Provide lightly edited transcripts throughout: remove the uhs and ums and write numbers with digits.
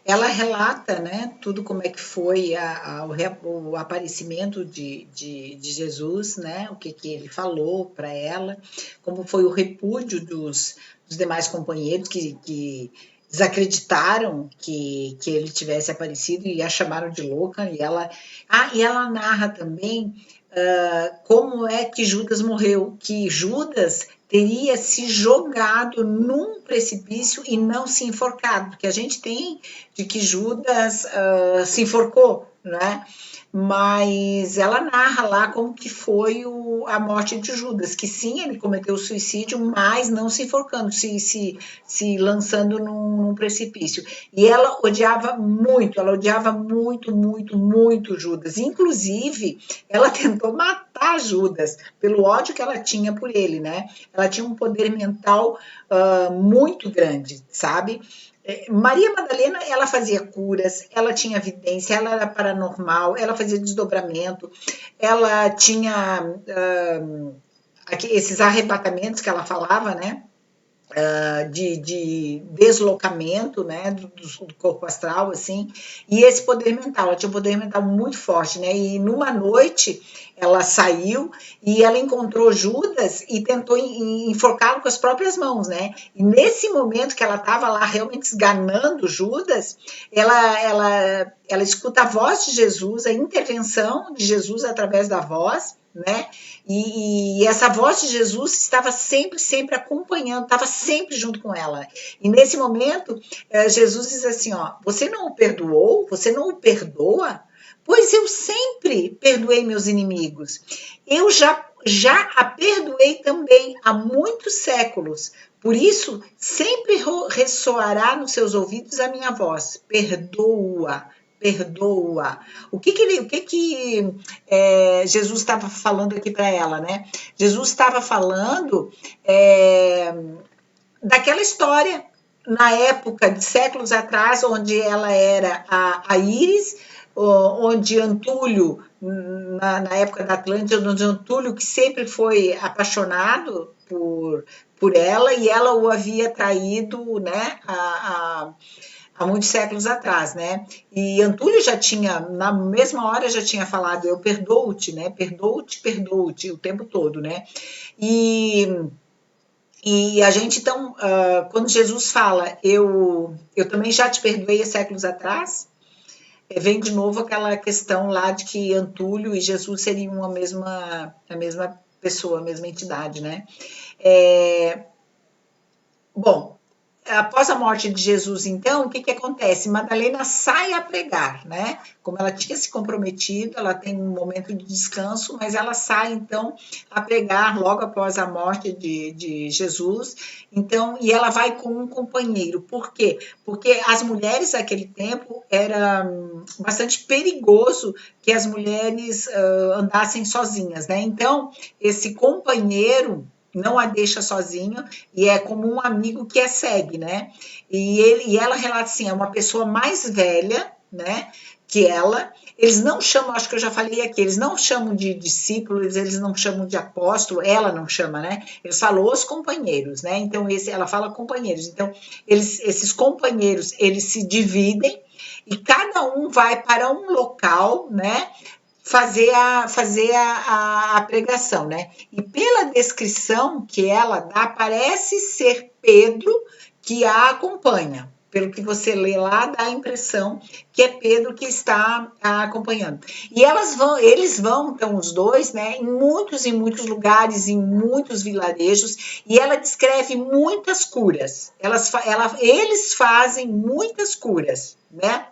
ela relata, né, tudo como é que foi o aparecimento de Jesus, né, o que, que ele falou para ela, como foi o repúdio dos demais companheiros que desacreditaram que ele tivesse aparecido e a chamaram de louca. E ela narra também como é que Judas morreu, que Judas teria se jogado num precipício e não se enforcado, porque a gente tem de que Judas se enforcou, né? Mas ela narra lá como que foi a morte de Judas, que sim, ele cometeu suicídio, mas não se enforcando, se lançando num precipício. E ela odiava muito, muito, muito Judas. Inclusive, ela tentou matar Judas pelo ódio que ela tinha por ele, né? Ela tinha um poder mental muito grande, sabe? Maria Madalena, ela fazia curas, ela tinha vidência, ela era paranormal, ela fazia desdobramento, ela tinha esses arrebatamentos que ela falava, né? De deslocamento, né, do corpo astral, assim, e esse poder mental, ela tinha um poder mental muito forte, né, e numa noite ela saiu e ela encontrou Judas e tentou enforcá-lo com as próprias mãos, né, e nesse momento que ela estava lá realmente esganando Judas, ela escuta a voz de Jesus, a intervenção de Jesus através da voz, né? E essa voz de Jesus estava sempre, sempre acompanhando, estava sempre junto com ela. E nesse momento, Jesus diz assim: ó, você não o perdoou? Você não o perdoa? Pois eu sempre perdoei meus inimigos. Eu já a perdoei também há muitos séculos. Por isso, sempre ressoará nos seus ouvidos a minha voz: perdoa, perdoa. Jesus estava falando aqui para ela, né? Jesus estava falando daquela história na época de séculos atrás, onde ela era a Íris, onde Antúlio, na época da Atlântida, onde Antúlio, que sempre foi apaixonado por ela, e ela o havia traído, né, há muitos séculos atrás, né? E Antúlio já tinha, na mesma hora, já tinha falado: eu perdoo-te, né? Perdoo-te, perdoo-te, o tempo todo, né? E a gente, então, quando Jesus fala, eu também já te perdoei há séculos atrás, vem de novo aquela questão lá de que Antúlio e Jesus seriam a mesma pessoa, a mesma entidade, né? Bom, após a morte de Jesus, então, o que, que acontece? Madalena sai a pregar, né? Como ela tinha se comprometido, ela tem um momento de descanso, mas ela sai, então, a pregar logo após a morte de Jesus. Então, e ela vai com um companheiro. Por quê? Porque as mulheres naquele tempo era bastante perigoso que as mulheres andassem sozinhas, né? Então, esse companheiro não a deixa sozinho e é como um amigo que a segue, né? E ela relata assim, é uma pessoa mais velha, né? Que ela, eles não chamam, acho que eu já falei aqui, eles não chamam de discípulos, eles não chamam de apóstolo, ela não chama, né? Eles falam os companheiros, né? Então ela fala companheiros. Então esses companheiros, eles se dividem e cada um vai para um local, né? Fazer a pregação, né? E pela descrição que ela dá, parece ser Pedro que a acompanha. Pelo que você lê lá, dá a impressão que é Pedro que está a acompanhando. E eles vão, então, os dois, né, em muitos lugares, em muitos vilarejos, e ela descreve muitas curas. Eles fazem muitas curas, né?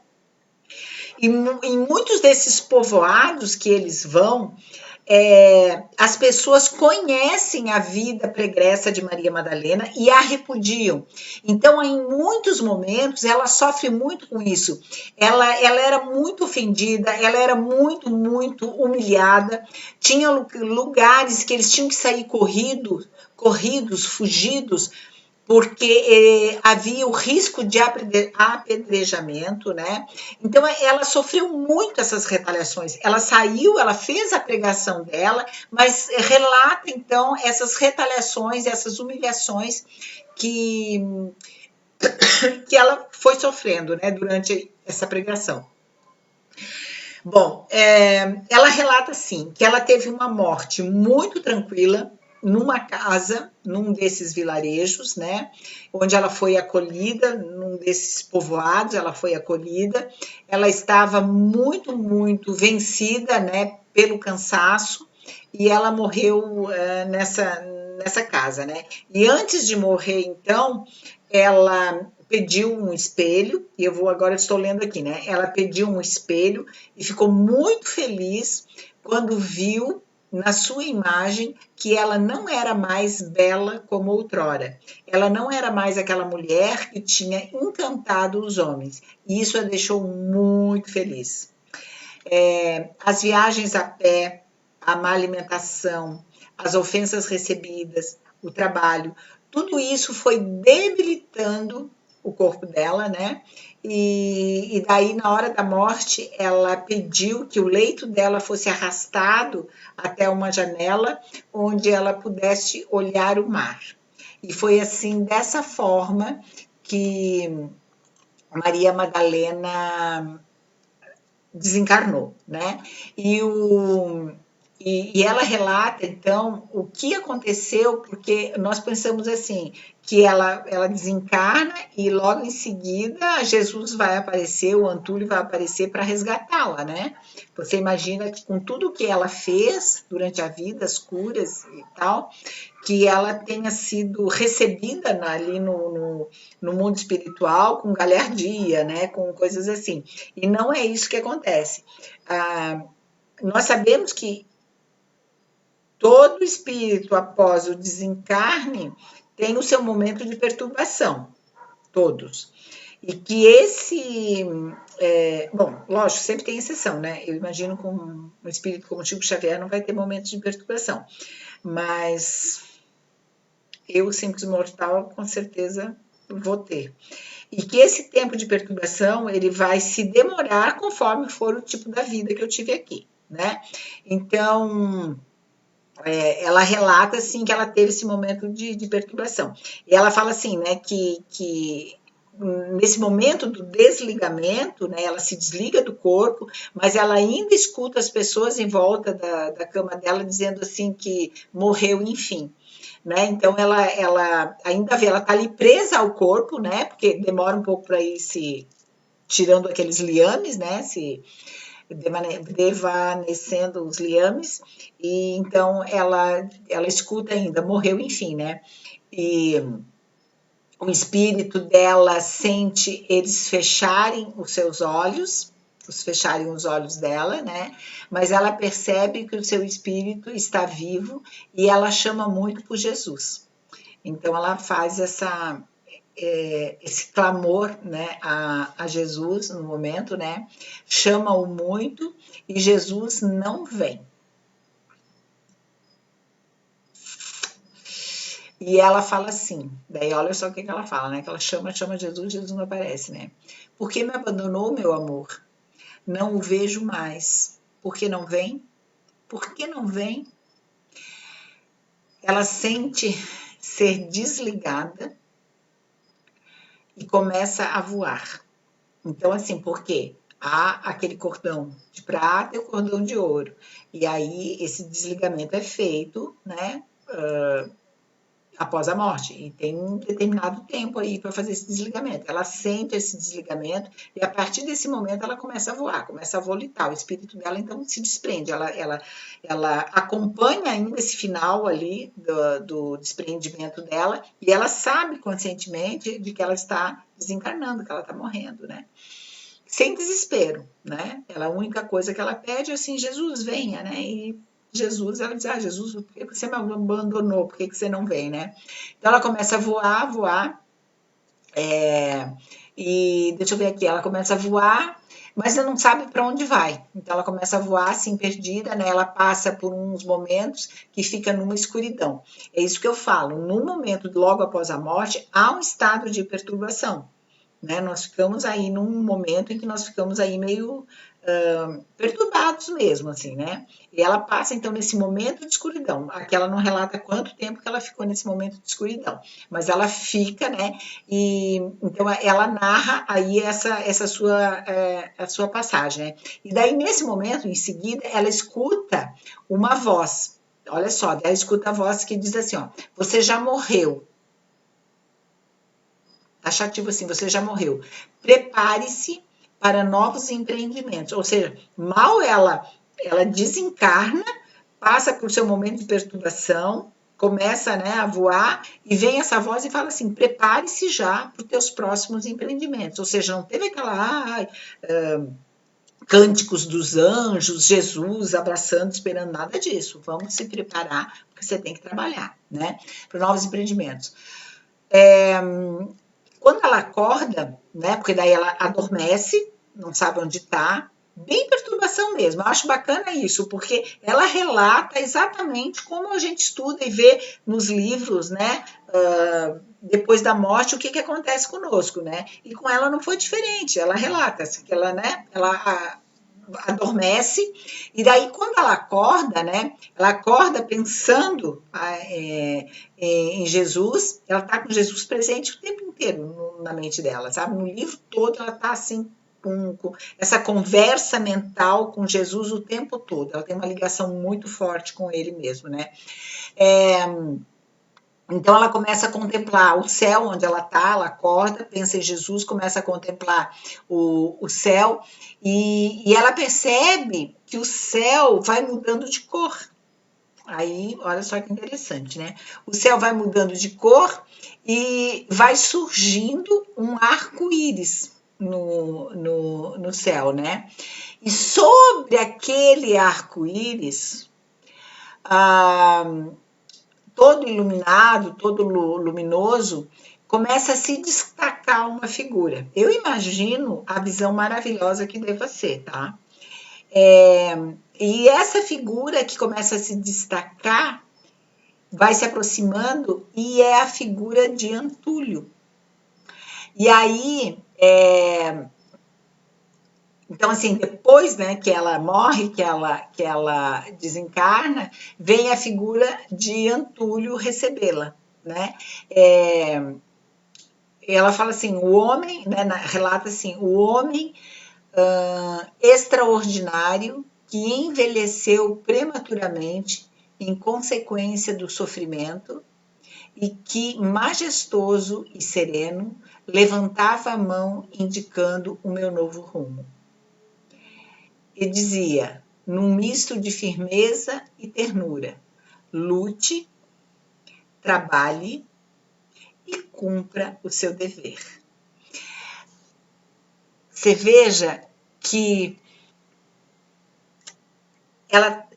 E em muitos desses povoados que eles vão, as pessoas conhecem a vida pregressa de Maria Madalena e a repudiam. Então, em muitos momentos, ela sofre muito com isso. Ela era muito ofendida, ela era muito, muito humilhada. Tinha lugares que eles tinham que sair corridos, fugidos, porque havia o risco de apedrejamento, né? Então ela sofreu muito essas retaliações. Ela saiu, ela fez a pregação dela, mas relata então essas retaliações, essas humilhações que que ela foi sofrendo, né, durante essa pregação. Bom, ela relata assim que ela teve uma morte muito tranquila numa casa, num desses vilarejos, né, onde ela foi acolhida, num desses povoados, ela foi acolhida. Ela estava muito, muito vencida, né, pelo cansaço, e ela morreu nessa casa, né. E antes de morrer, então, ela pediu um espelho, e agora estou lendo aqui, né? Ela pediu um espelho e ficou muito feliz quando viu na sua imagem que ela não era mais bela como outrora. Ela não era mais aquela mulher que tinha encantado os homens. E isso a deixou muito feliz. As viagens a pé, a má alimentação, as ofensas recebidas, o trabalho, tudo isso foi debilitando o corpo dela, né? E daí, na hora da morte, ela pediu que o leito dela fosse arrastado até uma janela onde ela pudesse olhar o mar. E foi assim, dessa forma, que Maria Madalena desencarnou, né? E ela relata, então, o que aconteceu, porque nós pensamos assim, que ela desencarna e logo em seguida Jesus vai aparecer, o Antúlio vai aparecer para resgatá-la, né? Você imagina que com tudo que ela fez durante a vida, as curas e tal, que ela tenha sido recebida ali no mundo espiritual com galhardia, né? Com coisas assim. E não é isso que acontece. Nós sabemos que todo espírito, após o desencarne, tem o seu momento de perturbação, todos. E que bom, lógico, sempre tem exceção, né? Eu imagino que um espírito como Chico Xavier não vai ter momentos de perturbação, mas eu, simples mortal, com certeza vou ter. E que esse tempo de perturbação, ele vai se demorar conforme for o tipo da vida que eu tive aqui, né? Então, ela relata, assim, que ela teve esse momento de perturbação. E ela fala assim, né, que nesse momento do desligamento, né, ela se desliga do corpo, mas ela ainda escuta as pessoas em volta da cama dela dizendo assim que morreu, enfim. Né? Então ela ainda vê, ela está ali presa ao corpo, né? Porque demora um pouco para ir se tirando aqueles liames, né? Se desvanecendo os liames, e então ela escuta ainda, morreu, enfim, né? E o espírito dela sente eles fecharem os olhos dela, né? Mas ela percebe que o seu espírito está vivo e ela chama muito por Jesus. Então ela faz esse clamor, né, a Jesus no momento, né? Chama-o muito e Jesus não vem. E ela fala assim, daí olha só o que ela fala, né? Que ela chama Jesus, Jesus não aparece, né? Por que me abandonou, meu amor? Não o vejo mais. Por que não vem? Por que não vem? Ela sente ser desligada e começa a voar. Então, assim, por quê? Há aquele cordão de prata e o cordão de ouro. E aí esse desligamento é feito, né? Após a morte, e tem um determinado tempo aí para fazer esse desligamento. Ela sente esse desligamento e a partir desse momento ela começa a voar, começa a volitar. O espírito dela então se desprende, ela acompanha ainda esse final ali do desprendimento dela e ela sabe conscientemente de que ela está desencarnando, que ela está morrendo, né? Sem desespero, né? A única coisa que ela pede é assim, Jesus, venha, né? E Jesus, ela diz, Jesus, por que você me abandonou? Por que você não vem, né? Então ela começa a voar, e deixa eu ver aqui, ela começa a voar, mas ela não sabe para onde vai. Então ela começa a voar assim, perdida, né? Ela passa por uns momentos que fica numa escuridão. É isso que eu falo, no momento logo após a morte, há um estado de perturbação. Né? Nós ficamos aí num momento em que nós ficamos aí meio perturbados mesmo, assim, né? E ela passa, então, nesse momento de escuridão. Aqui ela não relata quanto tempo que ela ficou nesse momento de escuridão, mas ela fica, né? E então ela narra aí a sua passagem, né? E daí, nesse momento, em seguida, ela escuta uma voz. Olha só, ela escuta a voz que diz assim, ó, você já morreu. Taxativo assim, você já morreu. Prepare-se para novos empreendimentos. Ou seja, mal ela desencarna, passa por seu momento de perturbação, começa, né, a voar e vem essa voz e fala assim: prepare-se já para os teus próximos empreendimentos. Ou seja, não teve aquela cânticos dos anjos, Jesus abraçando, esperando nada disso. Vamos se preparar porque você tem que trabalhar, né, para novos empreendimentos. Quando ela acorda, né, porque daí ela adormece, não sabe onde está, bem perturbação mesmo. Eu acho bacana isso, porque ela relata exatamente como a gente estuda e vê nos livros, né, depois da morte, o que acontece conosco, né? E com ela não foi diferente. Ela relata assim, que ela, né, ela adormece, e daí quando ela acorda, né, ela acorda pensando em Jesus, ela está com Jesus presente o tempo inteiro na mente dela, sabe? No livro todo ela está assim, com essa conversa mental com Jesus o tempo todo, ela tem uma ligação muito forte com ele mesmo, né? Então ela começa a contemplar o céu onde ela está, ela acorda, pensa em Jesus, começa a contemplar o céu e ela percebe que o céu vai mudando de cor. Aí, olha só que interessante, né? O céu vai mudando de cor e vai surgindo um arco-íris no céu, né? E sobre aquele arco-íris, todo iluminado, todo luminoso, começa a se destacar uma figura. Eu imagino a visão maravilhosa que deva ser, tá? E essa figura que começa a se destacar vai se aproximando e é a figura de Antúlio. E aí, então, assim, depois, né, que ela morre, que ela desencarna, vem a figura de Antúlio recebê-la, né? Ela fala assim, o homem, né, relata assim, o homem extraordinário que envelheceu prematuramente em consequência do sofrimento e que, majestoso e sereno, levantava a mão indicando o meu novo rumo. E dizia, num misto de firmeza e ternura, lute, trabalhe e cumpra o seu dever. Você veja que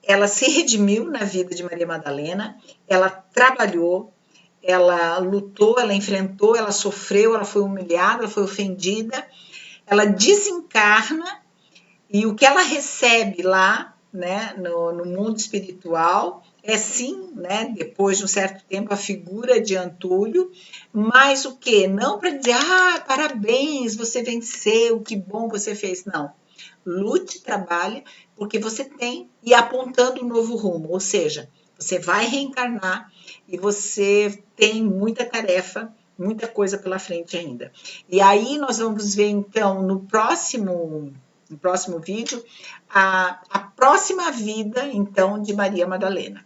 ela se redimiu na vida de Maria Madalena, ela trabalhou, ela lutou, ela enfrentou, ela sofreu, ela foi humilhada, ela foi ofendida, ela desencarna e o que ela recebe lá, né, no mundo espiritual é sim, né, depois de um certo tempo, a figura de Antúlio, mas o quê? Não para dizer, parabéns, você venceu, que bom você fez, não. Lute, trabalhe, porque você tem, e apontando um novo rumo, ou seja, você vai reencarnar e você tem muita tarefa, muita coisa pela frente ainda. E aí nós vamos ver, então, no próximo vídeo, a próxima vida, então, de Maria Madalena.